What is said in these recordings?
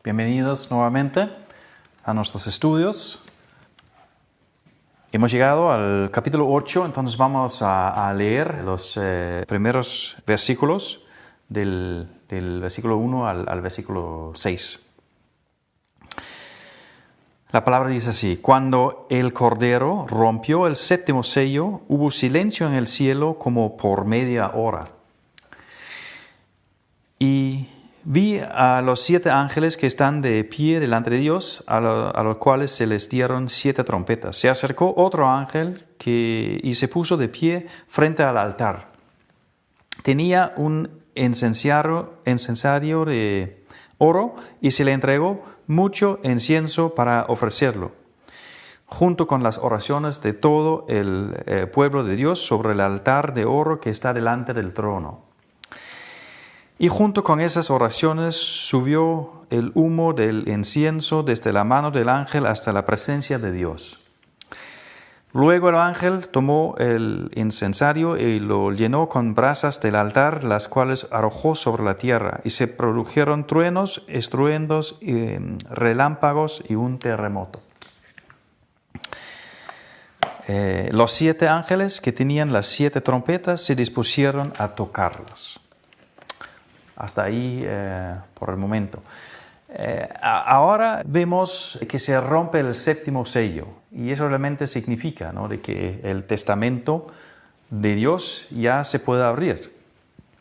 Bienvenidos nuevamente a nuestros estudios. Hemos llegado al capítulo 8, entonces vamos a leer los primeros versículos del versículo 1 al versículo 6. La palabra dice así: Cuando el Cordero rompió el séptimo sello, hubo silencio en el cielo como por media hora. Y vi a los 7 ángeles que están de pie delante de Dios, a los cuales se les dieron 7 trompetas. Se acercó otro ángel y se puso de pie frente al altar. Tenía un incensario de oro y se le entregó mucho incienso para ofrecerlo, junto con las oraciones de todo el pueblo de Dios sobre el altar de oro que está delante del trono. Y junto con esas oraciones subió el humo del incienso desde la mano del ángel hasta la presencia de Dios. Luego el ángel tomó el incensario y lo llenó con brasas del altar, las cuales arrojó sobre la tierra, y se produjeron truenos, estruendos, relámpagos y un terremoto. Los 7 ángeles que tenían las 7 trompetas se dispusieron a tocarlas. Hasta ahí por el momento. Ahora vemos que se rompe el séptimo sello, y eso realmente significa, ¿no?, de que el testamento de Dios ya se puede abrir,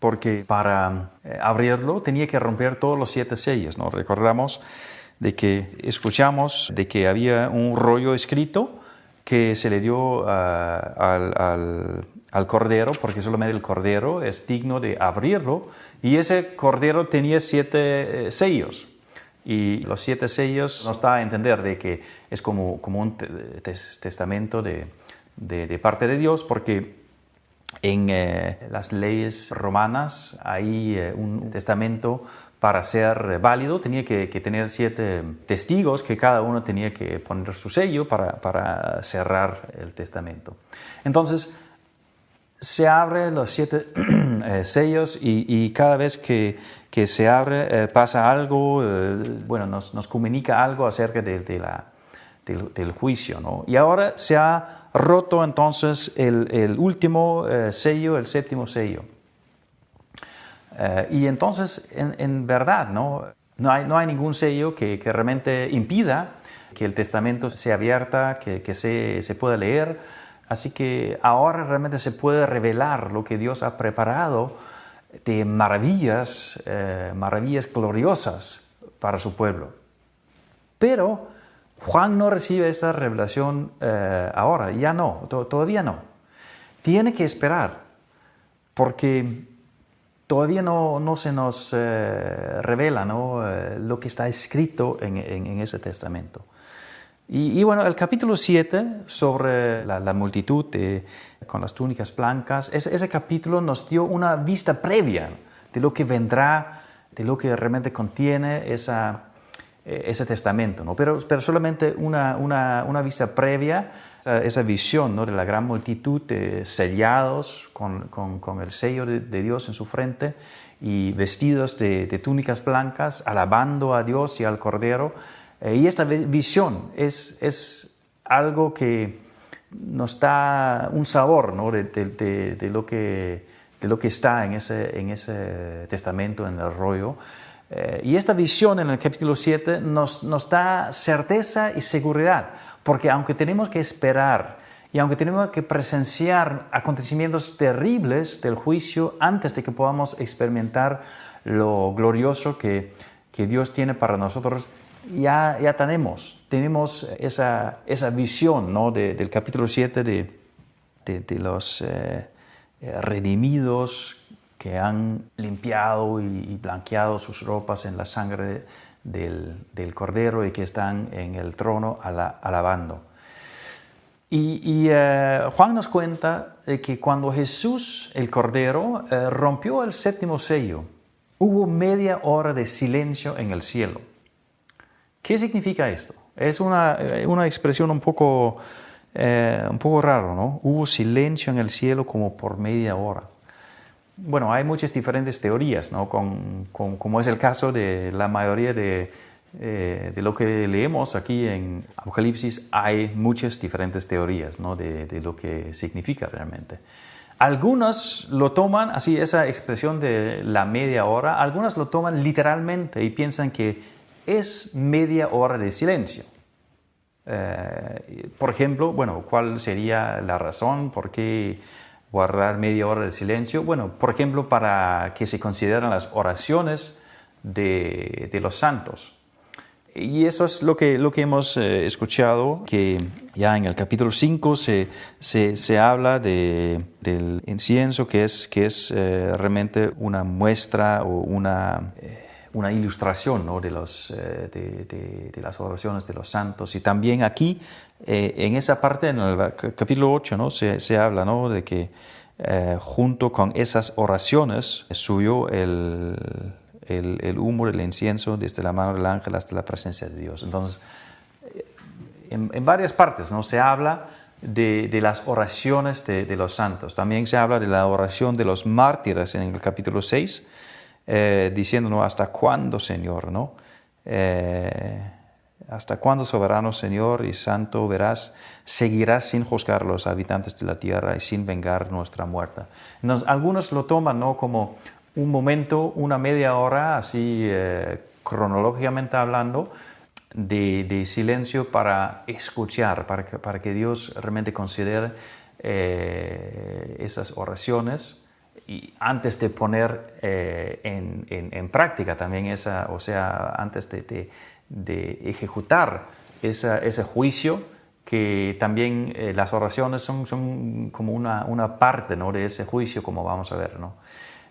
porque para abrirlo tenía que romper todos los 7 sellos, ¿no? Recordamos de que escuchamos de que había un rollo escrito que se le dio al Cordero, porque solamente el Cordero es digno de abrirlo, y ese Cordero tenía 7 sellos. Y los 7 sellos nos da a entender de que es como un testamento de parte de Dios, porque en las leyes romanas hay un testamento para ser válido, tenía que tener 7 testigos que cada uno tenía que poner su sello para cerrar el testamento. Entonces, se abren los 7 sellos y cada vez que se abre pasa algo, nos comunica algo acerca del juicio, ¿no? Y ahora se ha roto entonces el último sello, el séptimo sello. Y entonces, en verdad, no hay ningún sello que realmente impida que el testamento sea abierta, que se pueda leer. Así que ahora realmente se puede revelar lo que Dios ha preparado de maravillas gloriosas para su pueblo. Pero Juan no recibe esta revelación ahora, ya no, todavía no. Tiene que esperar, porque todavía no se nos revela, ¿no?, lo que está escrito en ese testamento. Y bueno, el capítulo 7 sobre la multitud con las túnicas blancas, ese capítulo nos dio una vista previa de lo que vendrá, de lo que realmente contiene ese testamento, ¿no? Pero solamente una vista previa, esa visión, ¿no?, de la gran multitud sellados con el sello de Dios en su frente y vestidos de túnicas blancas, alabando a Dios y al Cordero. Y esta visión es algo que nos da un sabor, ¿no?, de lo que está en ese testamento, en el rollo. Y esta visión en el capítulo 7 nos da certeza y seguridad, porque aunque tenemos que esperar y aunque tenemos que presenciar acontecimientos terribles del juicio antes de que podamos experimentar lo glorioso que Dios tiene para nosotros, ya tenemos esa visión, ¿no?, del capítulo 7 de los redimidos que han limpiado y blanqueado sus ropas en la sangre del Cordero y que están en el trono alabando. Y Juan nos cuenta que cuando Jesús, el Cordero, rompió el séptimo sello, hubo media hora de silencio en el cielo. ¿Qué significa esto? Es una expresión un poco raro, ¿no? Hubo silencio en el cielo como por media hora. Bueno, hay muchas diferentes teorías, ¿no? Como es el caso de la mayoría de de lo que leemos aquí en Apocalipsis hay muchas diferentes teorías, ¿no? de lo que significa realmente. Algunos lo toman, así esa expresión de la media hora, algunos lo toman literalmente y piensan que es media hora de silencio. Por ejemplo, bueno, ¿cuál sería la razón por qué guardar media hora de silencio? Bueno, por ejemplo, para que se consideren las oraciones de los santos. Y eso es lo que hemos escuchado, que ya en el capítulo 5 se habla del incienso, que es realmente una muestra o una ilustración, ¿no? de las oraciones de los santos. Y también aquí, en esa parte, en el capítulo 8, ¿no? se habla, ¿no? de que junto con esas oraciones subió el humo del incienso desde la mano del ángel hasta la presencia de Dios. Entonces, en varias partes, ¿no? se habla de las oraciones de los santos. También se habla de la oración de los mártires en el capítulo 6, diciendo, ¿no? ¿Hasta cuándo, Señor? ¿no? ¿Hasta cuándo, soberano Señor y santo, seguirás sin juzgar a los habitantes de la tierra y sin vengar nuestra muerte? Entonces, algunos lo toman, ¿no? como un momento, una media hora, así cronológicamente hablando, de silencio para escuchar, para que Dios realmente considere esas oraciones y antes de poner en práctica también antes de ejecutar ese juicio, que también las oraciones son como una parte, ¿no? de ese juicio, como vamos a ver, ¿no?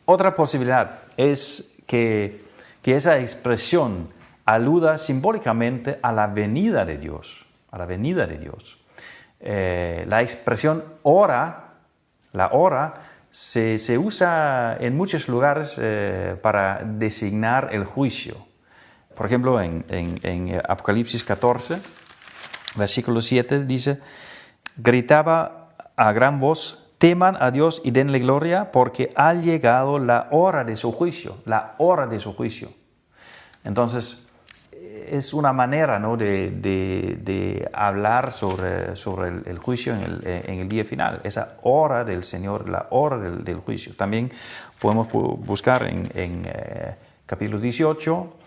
Otra posibilidad es que esa expresión aluda simbólicamente a la venida de Dios, La expresión hora, la hora, se usa en muchos lugares para designar el juicio. Por ejemplo, en Apocalipsis 14, versículo 7, dice: gritaba a gran voz, teman a Dios y denle gloria, porque ha llegado la hora de su juicio, Entonces, es una manera, ¿no? de hablar sobre el juicio en el día final, esa hora del Señor, la hora del juicio. También podemos buscar en capítulo 18,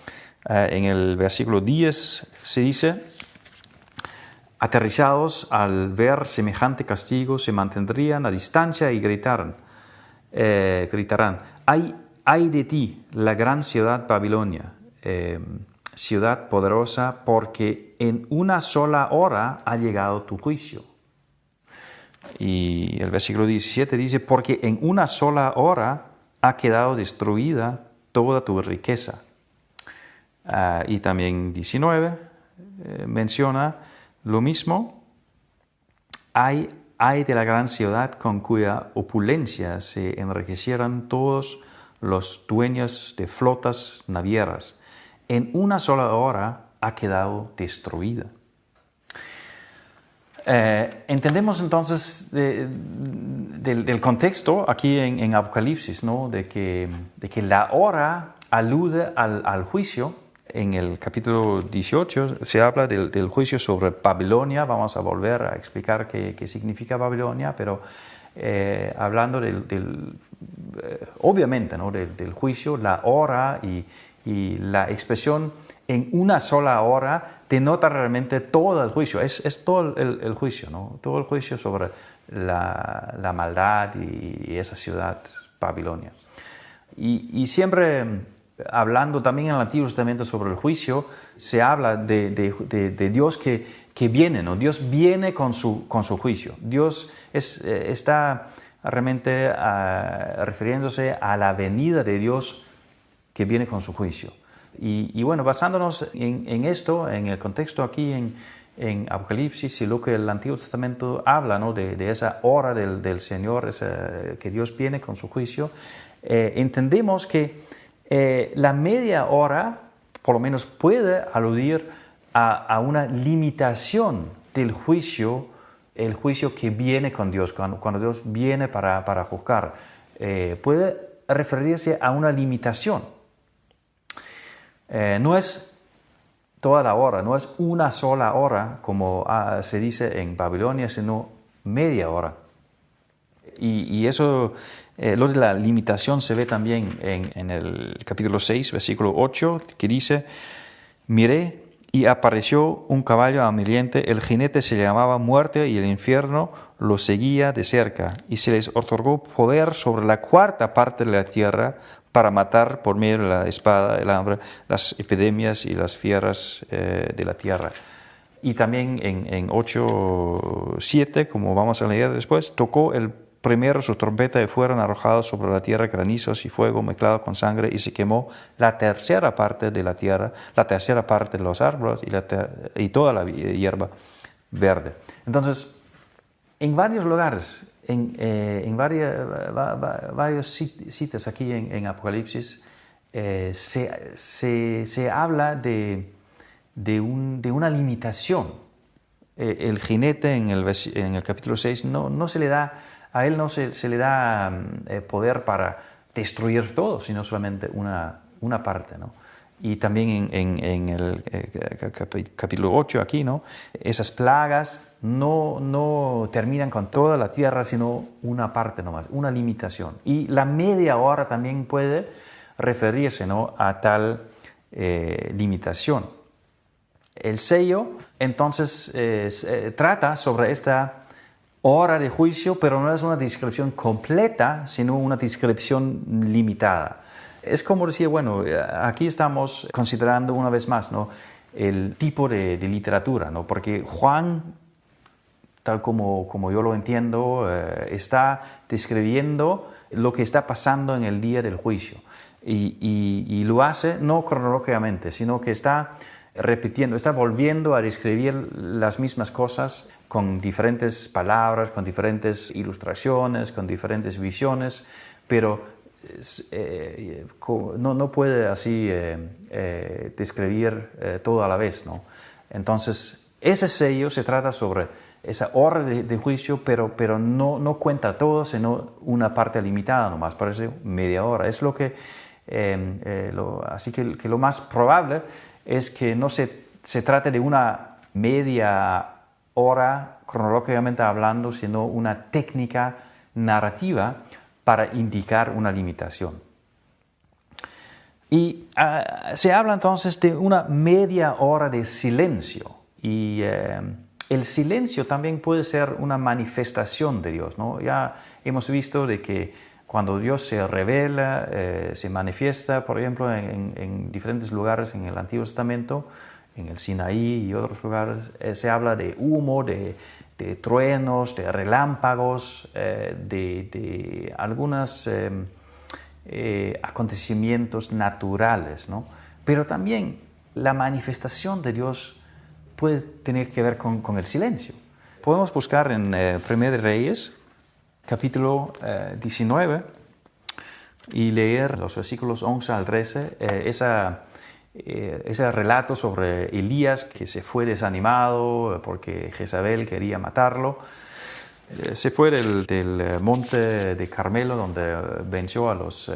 en el versículo 10, se dice: aterrizados al ver semejante castigo, se mantendrían a distancia y gritarán, ¡ay de ti, la gran ciudad Babilonia, ciudad poderosa, porque en una sola hora ha llegado tu juicio! Y el versículo 17 dice: porque en una sola hora ha quedado destruida toda tu riqueza. Y también 19 menciona lo mismo: hay de la gran ciudad con cuya opulencia se enriquecieran todos los dueños de flotas navieras. En una sola hora ha quedado destruida. Entendemos entonces del contexto aquí en Apocalipsis, ¿no? de que la hora alude al juicio. En el capítulo 18 se habla del juicio sobre Babilonia. Vamos a volver a explicar qué significa Babilonia, pero hablando obviamente, ¿no? del juicio, la hora y la expresión en una sola hora denota realmente todo el juicio. Es todo el juicio, ¿no? Todo el juicio sobre la maldad y esa ciudad, Babilonia. Y siempre, hablando también en el Antiguo Testamento sobre el juicio, se habla de Dios que viene, ¿no? Dios viene con su juicio. Dios está realmente refiriéndose a la venida de Dios que viene con su juicio. Y bueno, basándonos en esto, en el contexto aquí en Apocalipsis y lo que el Antiguo Testamento habla, ¿no? de esa hora del Señor, que Dios viene con su juicio, entendemos que la media hora, por lo menos, puede aludir a una limitación del juicio, el juicio que viene con Dios, cuando Dios viene para juzgar. Puede referirse a una limitación. No es toda la hora, no es una sola hora como se dice en Babilonia, sino media hora. Y eso, lo de la limitación se ve también en el capítulo 6, versículo 8, que dice: miré y apareció un caballo hambriente, el jinete se llamaba Muerte y el infierno lo seguía de cerca, y se les otorgó poder sobre la cuarta parte de la tierra para matar por medio de la espada, el hambre, las epidemias y las fieras de la tierra. Y también en 8:7, como vamos a leer después, tocó el primero su trompeta y fueron arrojados sobre la tierra granizos y fuego mezclado con sangre, y se quemó la tercera parte de la tierra, la tercera parte de los árboles y toda la hierba verde. Entonces, en varios lugares, en varios sitios aquí en Apocalipsis, se habla de una limitación. El jinete en el capítulo 6 no se le da, a él no se le da poder para destruir todo, sino solamente una parte, ¿no? Y también en el capítulo 8 aquí, ¿no? Esas plagas no terminan con toda la tierra, sino una parte nomás, una limitación. Y la media hora también puede referirse, ¿no?, a tal limitación. El sello, entonces, trata sobre esta hora de juicio, pero no es una descripción completa, sino una descripción limitada. Es como decir, bueno, aquí estamos considerando una vez más, ¿no?, el tipo de literatura, ¿no? Porque Juan, tal como yo lo entiendo, está describiendo lo que está pasando en el día del juicio. Y lo hace no cronológicamente, sino que está repitiendo, está volviendo a describir las mismas cosas con diferentes palabras, con diferentes ilustraciones, con diferentes visiones, pero no puede así describir todo a la vez, ¿no? Entonces, ese sello se trata sobre esa hora de juicio, pero no cuenta todo, sino una parte limitada nomás, parece media hora. Es lo que, así que lo más probable es que no se trate de una media hora cronológicamente hablando, sino una técnica narrativa para indicar una limitación. Y se habla entonces de una media hora de silencio. Y el silencio también puede ser una manifestación de Dios, ¿no? Ya hemos visto de que cuando Dios se revela, se manifiesta, por ejemplo, en diferentes lugares en el Antiguo Testamento, en el Sinaí y otros lugares, se habla de humo, de truenos, de relámpagos, de algunos acontecimientos naturales, ¿no? Pero también la manifestación de Dios puede tener que ver con el silencio. Podemos buscar en 1 Reyes, capítulo 19, y leer los versículos 11 al 13, ese relato sobre Elías que se fue desanimado porque Jezabel quería matarlo. Se fue del monte de Carmelo, donde venció a los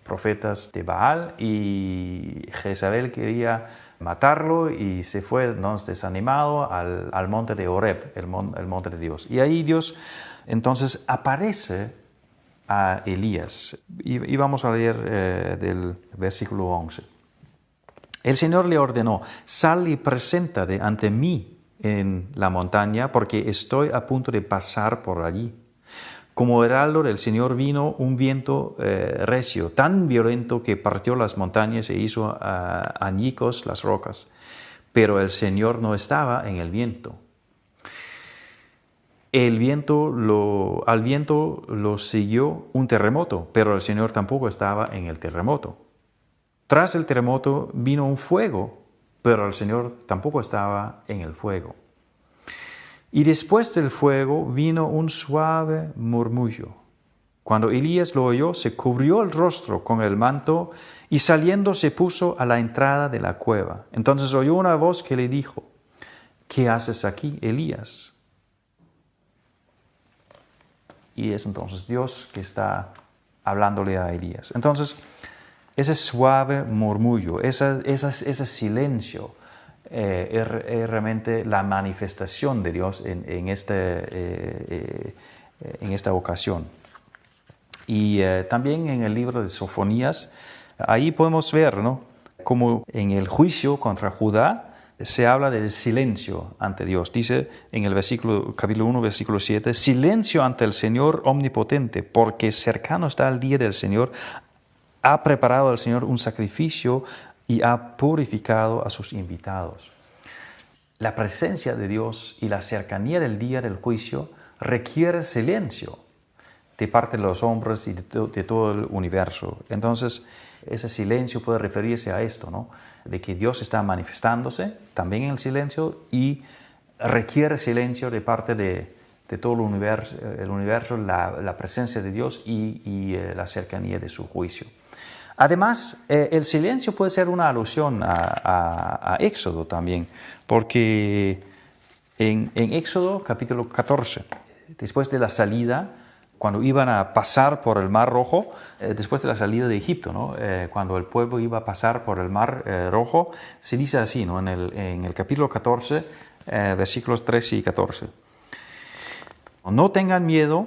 profetas de Baal, y Jezabel quería matarlo y se fue entonces desanimado al monte de Horeb, el monte de Dios. Y ahí Dios entonces aparece a Elías. Y vamos a leer del versículo 11. El Señor le ordenó: sal y preséntate ante mí en la montaña, porque estoy a punto de pasar por allí. Como heraldo del Señor vino un viento recio, tan violento que partió las montañas e hizo añicos las rocas. Pero el Señor no estaba en el viento. Al viento lo siguió un terremoto, pero el Señor tampoco estaba en el terremoto. Tras el terremoto vino un fuego, pero el Señor tampoco estaba en el fuego. Y después del fuego vino un suave murmullo. Cuando Elías lo oyó, se cubrió el rostro con el manto y saliendo se puso a la entrada de la cueva. Entonces oyó una voz que le dijo: ¿qué haces aquí, Elías? Y es entonces Dios que está hablándole a Elías. Entonces, ese suave murmullo, ese silencio, es realmente la manifestación de Dios en esta ocasión. Y también en el libro de Sofonías, ahí podemos ver, ¿no?, como en el juicio contra Judá se habla del silencio ante Dios. Dice en el capítulo 1, versículo 7, silencio ante el Señor omnipotente, porque cercano está el día del Señor. Ha preparado el Señor un sacrificio y ha purificado a sus invitados. La presencia de Dios y la cercanía del día del juicio requiere silencio de parte de los hombres y de todo el universo. Entonces, ese silencio puede referirse a esto, ¿no?, de que Dios está manifestándose también en el silencio y requiere silencio de parte de todo el universo, la presencia de Dios y la cercanía de su juicio. Además, el silencio puede ser una alusión a Éxodo también, porque en Éxodo capítulo 14, después de la salida, cuando iban a pasar por el Mar Rojo, después de la salida de Egipto, ¿no?, cuando el pueblo iba a pasar por el Mar Rojo, se dice así, ¿no?, en el capítulo 14, versículos 13 y 14. No tengan miedo,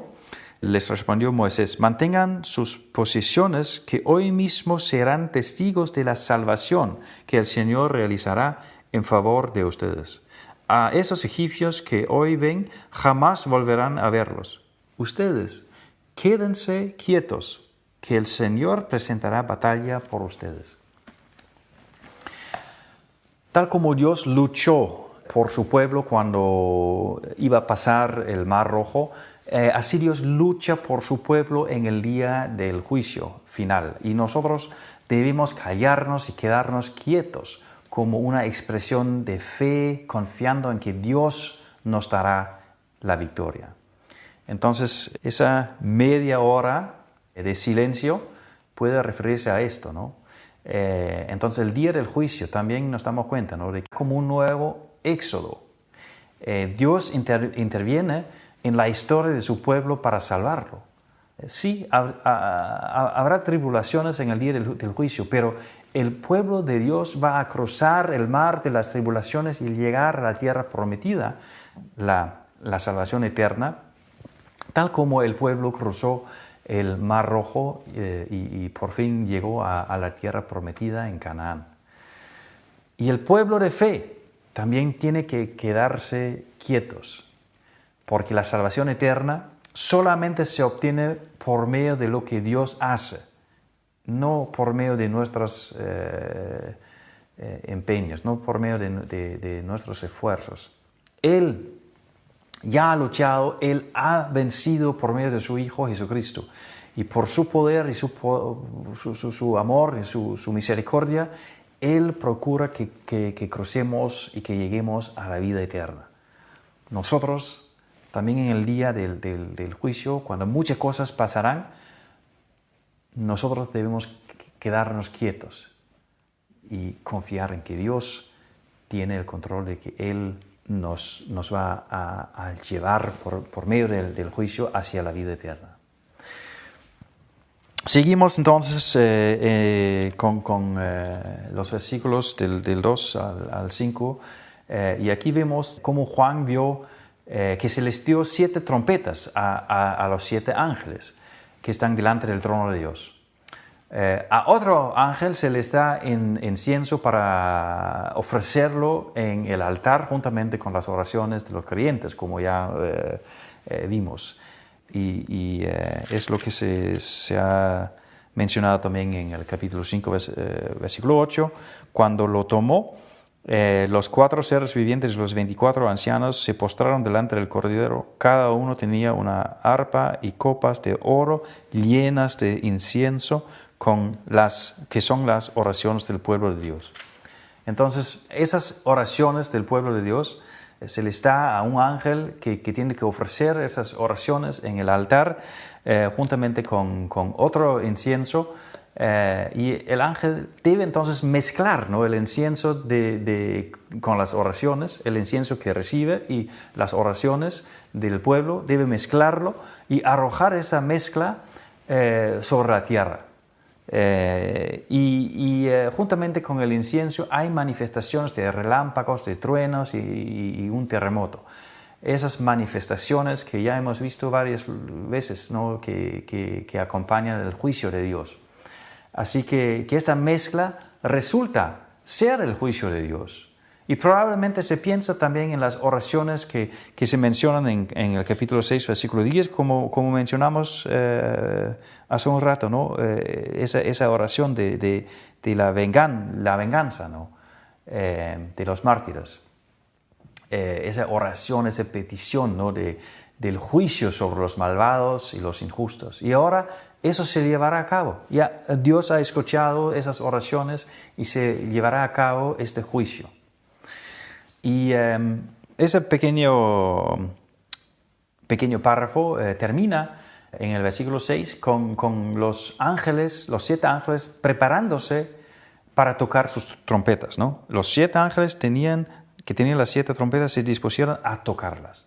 les respondió Moisés, mantengan sus posiciones, que hoy mismo serán testigos de la salvación que el Señor realizará en favor de ustedes. A esos egipcios que hoy ven, jamás volverán a verlos. Ustedes, quédense quietos, que el Señor presentará batalla por ustedes. Tal como Dios luchó por su pueblo cuando iba a pasar el Mar Rojo, así Dios lucha por su pueblo en el día del juicio final. Y nosotros debemos callarnos y quedarnos quietos como una expresión de fe, confiando en que Dios nos dará la victoria. Entonces, esa media hora de silencio puede referirse a esto, ¿no? Entonces, el día del juicio también nos damos cuenta, ¿no?, de que como un nuevo éxodo. Dios interviene en la historia de su pueblo para salvarlo. Sí, habrá tribulaciones en el día del juicio, pero el pueblo de Dios va a cruzar el mar de las tribulaciones y llegar a la tierra prometida, la salvación eterna, tal como el pueblo cruzó el Mar Rojo y por fin llegó a la tierra prometida en Canaán. Y el pueblo de fe también tiene que quedarse quietos, porque la salvación eterna solamente se obtiene por medio de lo que Dios hace, no por medio de nuestros empeños, no por medio de nuestros esfuerzos. Él ya ha luchado, Él ha vencido por medio de su Hijo Jesucristo. Y por su poder y su amor y su misericordia, Él procura que crucemos y que lleguemos a la vida eterna. Nosotros, también en el día del juicio, cuando muchas cosas pasarán, nosotros debemos quedarnos quietos y confiar en que Dios tiene el control, de que Él nos va a llevar por medio del juicio hacia la vida eterna. Seguimos entonces con los versículos del 2 al 5, y aquí vemos cómo Juan vio que se les dio 7 trompetas a los 7 ángeles que están delante del trono de Dios. A otro ángel se les da incienso para ofrecerlo en el altar juntamente con las oraciones de los creyentes, como ya vimos. Y es lo que se ha mencionado también en el capítulo 5, versículo 8, cuando lo tomó. Los 4 seres vivientes y los 24 ancianos se postraron delante del Cordero. Cada uno tenía una arpa y copas de oro llenas de incienso, que son las oraciones del pueblo de Dios. Entonces, esas oraciones del pueblo de Dios se les da a un ángel que tiene que ofrecer esas oraciones en el altar juntamente con otro incienso. Y el ángel debe entonces mezclar, ¿no?, el incienso con las oraciones, el incienso que recibe y las oraciones del pueblo, debe mezclarlo y arrojar esa mezcla sobre la tierra. Juntamente con el incienso hay manifestaciones de relámpagos, de truenos y un terremoto. Esas manifestaciones que ya hemos visto varias veces, ¿no? que acompañan el juicio de Dios. Así que esta mezcla resulta ser el juicio de Dios. Y probablemente se piensa también en las oraciones que se mencionan en el capítulo 6, versículo 10, como mencionamos hace un rato, ¿no? Esa oración de la venganza, ¿no? De los mártires. Esa oración, esa petición, ¿no? del juicio sobre los malvados y los injustos. Y ahora eso se llevará a cabo. Ya Dios ha escuchado esas oraciones y se llevará a cabo este juicio. Y ese pequeño párrafo termina en el versículo 6 con los ángeles, los 7 ángeles preparándose para tocar sus trompetas, ¿no? Los 7 ángeles que tenían las 7 trompetas se dispusieron a tocarlas.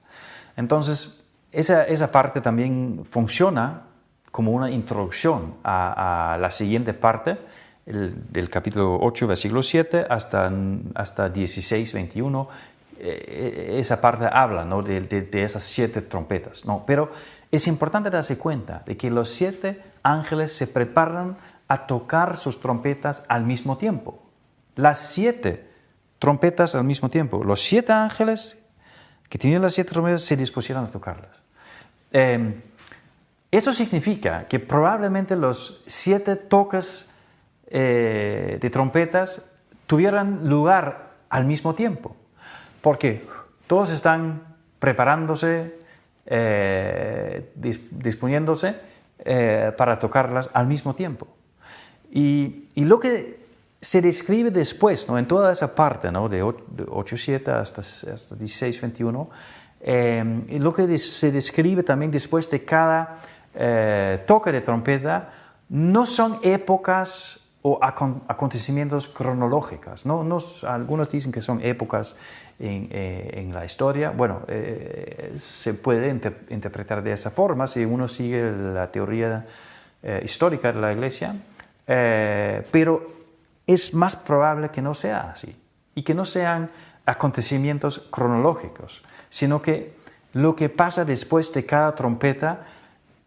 Entonces, esa parte también funciona como una introducción a la siguiente parte, del capítulo 8, versículo 7, hasta 16, 21. Esa parte habla, ¿no? de esas 7 trompetas, ¿no? Pero es importante darse cuenta de que los 7 ángeles se preparan a tocar sus trompetas al mismo tiempo. Las 7 trompetas al mismo tiempo. Los 7 ángeles que tenían las 7 trompetas se dispusieron a tocarlas. Eso significa que probablemente los 7 toques de trompetas tuvieran lugar al mismo tiempo, porque todos están preparándose, disponiéndose para tocarlas al mismo tiempo. Y lo que se describe después, ¿no? En toda esa parte, ¿no? de 8.7 hasta 16.21, lo que se describe también después de cada toque de trompeta no son épocas o acontecimientos cronológicos, ¿no? Algunos dicen que son épocas en la historia. Bueno, se puede interpretar de esa forma si uno sigue la teoría histórica de la Iglesia, pero es más probable que no sea así y que no sean acontecimientos cronológicos, sino que lo que pasa después de cada trompeta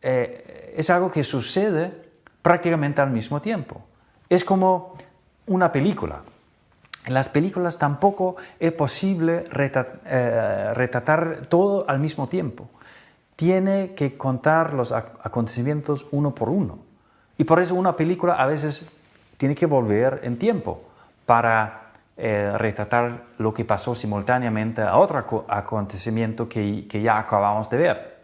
es algo que sucede prácticamente al mismo tiempo. Es como una película. En las películas tampoco es posible retratar todo al mismo tiempo. Tiene que contar los acontecimientos uno por uno. Y por eso una película a veces tiene que volver en tiempo para retratar lo que pasó simultáneamente a otro acontecimiento que ya acabamos de ver.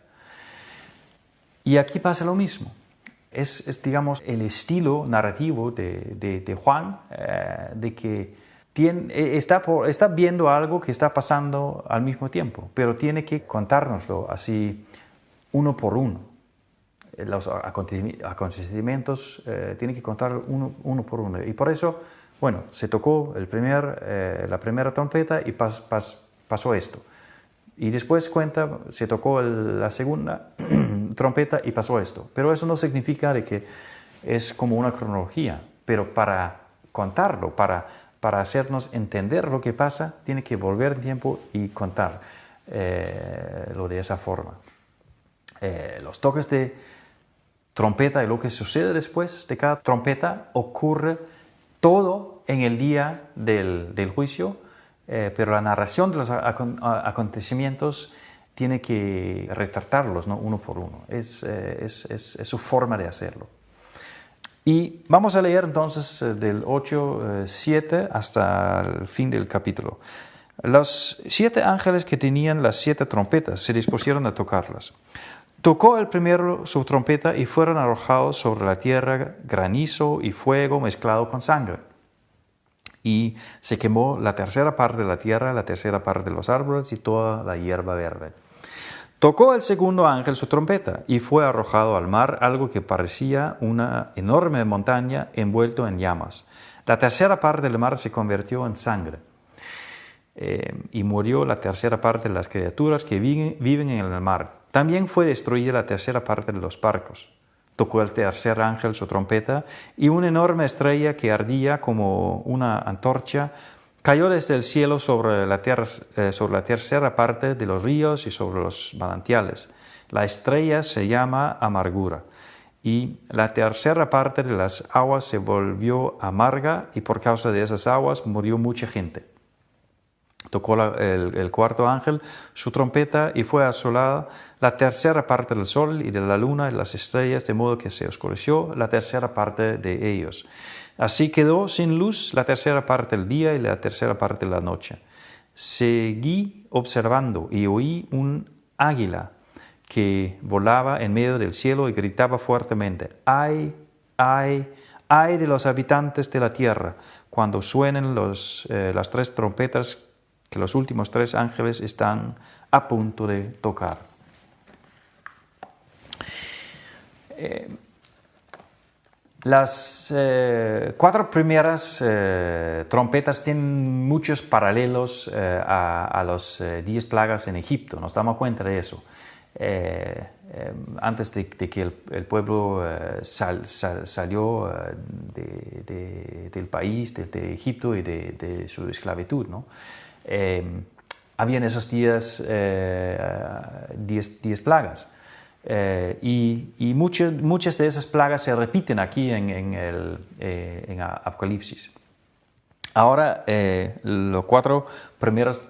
Y aquí pasa lo mismo. Es digamos, el estilo narrativo de Juan, de que está viendo algo que está pasando al mismo tiempo, pero tiene que contárnoslo así uno por uno. Los acontecimientos tiene que contar uno por uno. Y por eso, bueno, se tocó la primera trompeta y pasó esto. Y después se tocó la segunda trompeta y pasó esto. Pero eso no significa de que es como una cronología. Pero para contarlo, para hacernos entender lo que pasa, tiene que volver en tiempo y contar lo de esa forma. Los toques de trompeta y lo que sucede después de cada trompeta ocurre todo en el día del juicio, pero la narración de los acontecimientos tiene que retratarlos, ¿no? Uno por uno. Es su forma de hacerlo. Y vamos a leer entonces del 8:7 hasta el fin del capítulo. Los 7 ángeles que tenían las 7 trompetas se dispusieron a tocarlas. Tocó el primero su trompeta y fueron arrojados sobre la tierra granizo y fuego mezclado con sangre. Y se quemó la tercera parte de la tierra, la tercera parte de los árboles y toda la hierba verde. Tocó el segundo ángel su trompeta y fue arrojado al mar algo que parecía una enorme montaña envuelto en llamas. La tercera parte del mar se convirtió en sangre. Y murió la tercera parte de las criaturas que viven en el mar. También fue destruida la tercera parte de los barcos. tocó el tercer ángel su trompeta, y una enorme estrella que ardía como una antorcha cayó desde el cielo sobre la tercera parte de los ríos y sobre los manantiales. La estrella se llama Amargura, y la tercera parte de las aguas se volvió amarga, y por causa de esas aguas murió mucha gente. Tocó el cuarto ángel su trompeta y fue asolada la tercera parte del sol y de la luna y las estrellas, de modo que se oscureció la tercera parte de ellos. Así quedó sin luz la tercera parte del día y la tercera parte de la noche. Seguí observando y oí un águila que volaba en medio del cielo y gritaba fuertemente: ¡Ay, ay, ay de los habitantes de la tierra, cuando suenen las tres trompetas que los últimos tres ángeles están a punto de tocar! Las cuatro primeras trompetas tienen muchos paralelos a los 10 plagas en Egipto. Nos damos cuenta de eso. Antes de que el pueblo salió del país, de Egipto y de su esclavitud, ¿no? Habían esos 10 plagas. Y muchas de esas plagas se repiten aquí en Apocalipsis. Ahora, los cuatro primeras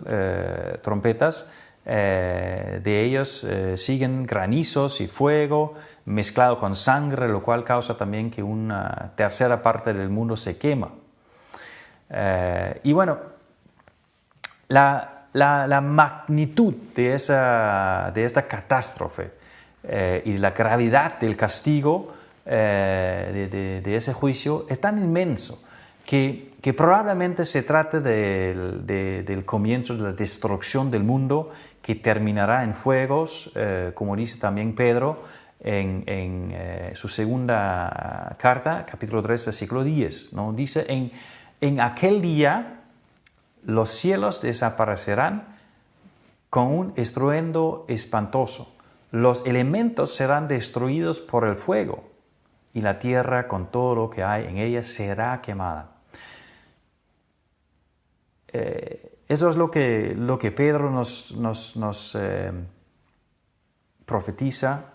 trompetas, de ellos siguen granizos y fuego mezclado con sangre, lo cual causa también que una tercera parte del mundo se quema. Y bueno, la magnitud de esta catástrofe y la gravedad del castigo de ese juicio es tan inmenso que probablemente se trate del comienzo de la destrucción del mundo, que terminará en fuegos, como dice también Pedro en su segunda carta, capítulo 3, versículo 10, ¿no? Dice: en aquel día los cielos desaparecerán con un estruendo espantoso. Los elementos serán destruidos por el fuego, y la tierra con todo lo que hay en ella será quemada. Eso es lo que Pedro nos profetiza.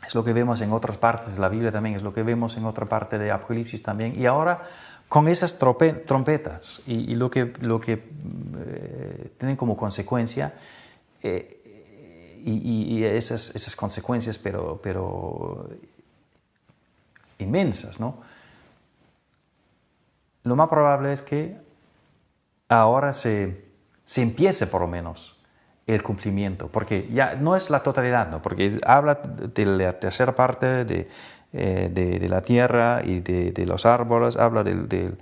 Es lo que vemos en otras partes de la Biblia también, es lo que vemos en otra parte de Apocalipsis también. Y ahora, con esas trompetas y lo que tienen como consecuencia, y esas consecuencias, pero inmensas, ¿no? Lo más probable es que ahora se empiece por lo menos el cumplimiento, porque ya no es la totalidad, ¿no? Porque habla de la tercera parte de la tierra y de los árboles, habla de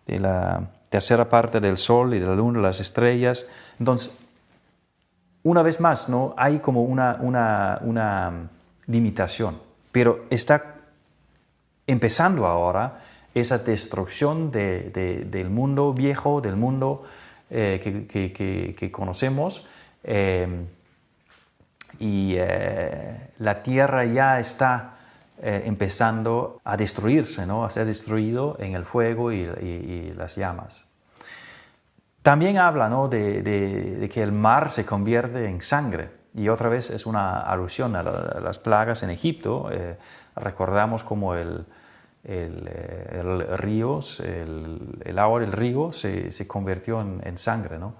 la tercera parte del sol y de la luna, las estrellas. Entonces, una vez más, ¿no? Hay como una limitación, pero está empezando ahora esa destrucción del mundo viejo, del mundo que conocemos, y la tierra ya está empezando a destruirse, ¿no? A ser destruido en el fuego y las llamas. También habla, ¿no? de que el mar se convierte en sangre, y otra vez es una alusión a las plagas en Egipto. Recordamos como el río, el agua del río se convirtió en sangre, ¿no?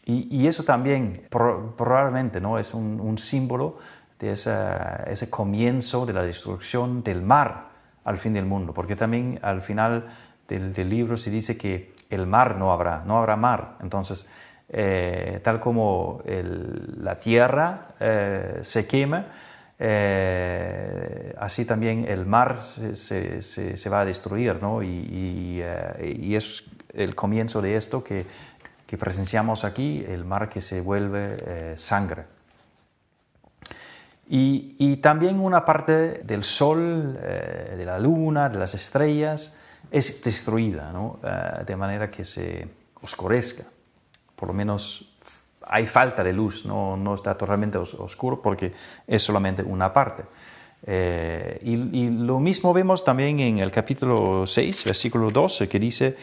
Y eso también probablemente, ¿no? Es un símbolo de ese comienzo de la destrucción del mar al fin del mundo, porque también al final del libro se dice que el mar no habrá mar. Entonces, tal como la tierra se quema, así también el mar se va a destruir, ¿no? Y es el comienzo de esto que presenciamos aquí, el mar que se vuelve sangre. Y también una parte del sol, de la luna, de las estrellas, es destruida, ¿no? De manera que se oscurezca. Por lo menos hay falta de luz, no está totalmente oscuro, porque es solamente una parte. Y lo mismo vemos también en el capítulo 6, versículo 12, que dice,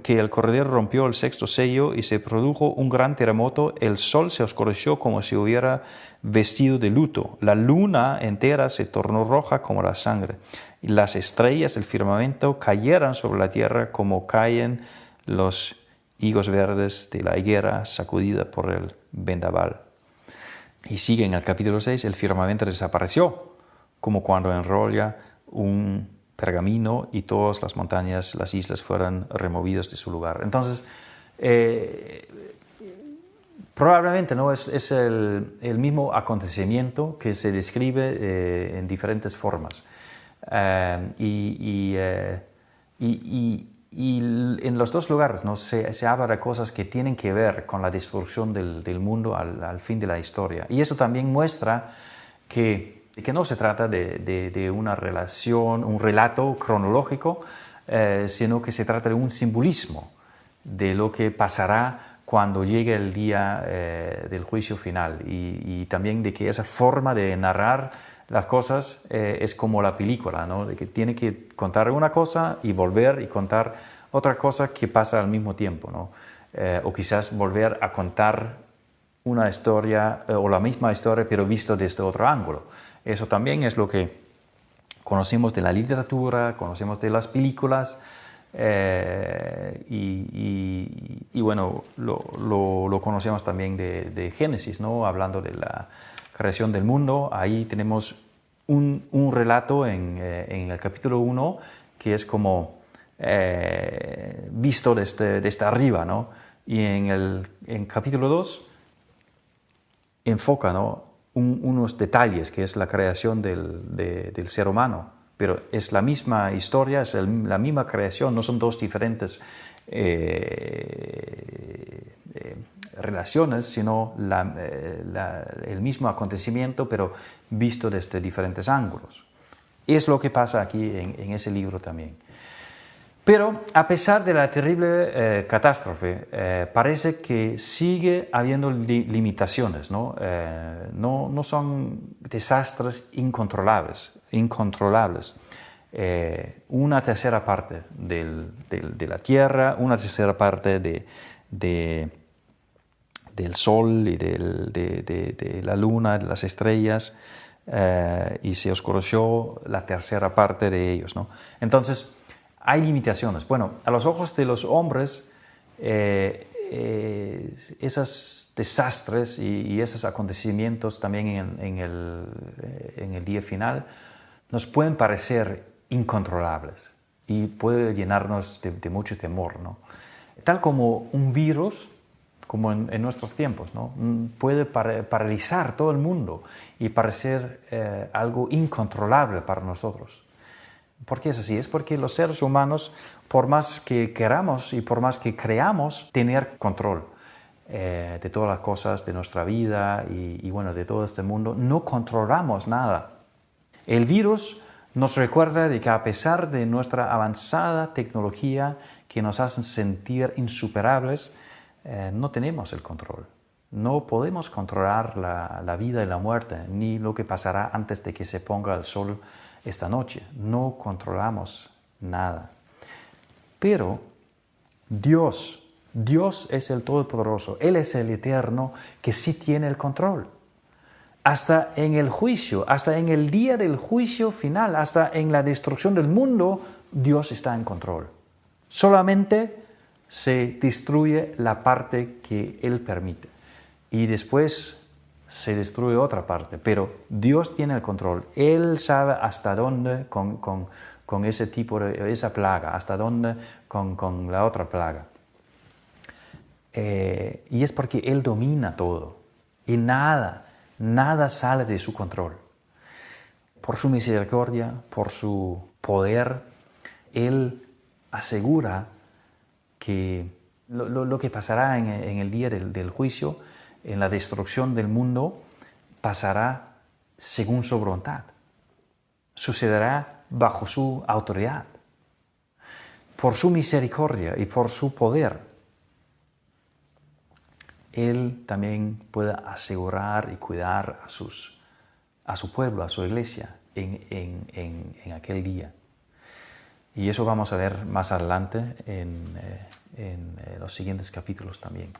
que el Cordero rompió el sexto sello y se produjo un gran terremoto, el sol se oscureció como si hubiera vestido de luto, la luna entera se tornó roja como la sangre, y las estrellas del firmamento cayeron sobre la tierra como caen los higos verdes de la higuera sacudida por el vendaval. Y sigue en el capítulo 6, el firmamento desapareció, como cuando enrolla un pergamino y todas las montañas, las islas fueran removidas de su lugar. Entonces, probablemente no es el mismo acontecimiento que se describe en diferentes formas. Y en los dos lugares, ¿no? se habla de cosas que tienen que ver con la destrucción del mundo al fin de la historia. Y eso también muestra que no se trata de una relación, un relato cronológico, sino que se trata de un simbolismo de lo que pasará cuando llegue el día del juicio final. Y también de que esa forma de narrar las cosas es como la película, ¿no? De que tiene que contar una cosa y volver y contar otra cosa que pasa al mismo tiempo, ¿no? O quizás volver a contar una historia o la misma historia pero visto desde otro ángulo. Eso también es lo que conocemos de la literatura, conocemos de las películas y bueno, lo conocemos también de Génesis, ¿no? Hablando de la creación del mundo. Ahí tenemos un relato en el capítulo 1 que es como visto desde arriba, ¿no? Y en capítulo 2 enfoca, ¿no? Unos detalles, que es la creación del ser humano, pero es la misma historia, es la misma creación, no son dos diferentes relaciones, sino el mismo acontecimiento, pero visto desde diferentes ángulos. Es lo que pasa aquí en ese libro también. Pero a pesar de la terrible catástrofe, parece que sigue habiendo limitaciones, ¿no? No son desastres incontrolables. Una tercera parte de la Tierra, una tercera parte del Sol y de la Luna, de las estrellas, y se oscureció la tercera parte de ellos, ¿no? Entonces, hay limitaciones. Bueno, a los ojos de los hombres, esos desastres y esos acontecimientos también en el día final nos pueden parecer incontrolables y puede llenarnos de mucho temor, ¿no? Tal como un virus, como en nuestros tiempos, ¿no? Puede paralizar todo el mundo y parecer algo incontrolable para nosotros. ¿Por qué es así? Es porque los seres humanos, por más que queramos y por más que creamos tener control de todas las cosas de nuestra vida y bueno, de todo este mundo, no controlamos nada. El virus nos recuerda de que a pesar de nuestra avanzada tecnología que nos hacen sentir insuperables, no tenemos el control. No podemos controlar la vida y la muerte, ni lo que pasará antes de que se ponga el sol esta noche. No controlamos nada. Pero Dios es el Todopoderoso. Él es el Eterno que sí tiene el control. Hasta en el juicio, hasta en el día del juicio final, hasta en la destrucción del mundo, Dios está en control. Solamente se destruye la parte que Él permite. Y después se destruye otra parte, pero Dios tiene el control. Él sabe hasta dónde con ese tipo de esa plaga, hasta dónde con la otra plaga. Y es porque Él domina todo y nada sale de su control. Por su misericordia, por su poder, Él asegura que lo que pasará en el día del juicio, en la destrucción del mundo, pasará según su voluntad. Sucederá bajo su autoridad. Por su misericordia y por su poder, Él también puede asegurar y cuidar a su pueblo, a su iglesia. en aquel día. Y eso vamos a ver más adelante en los siguientes capítulos también.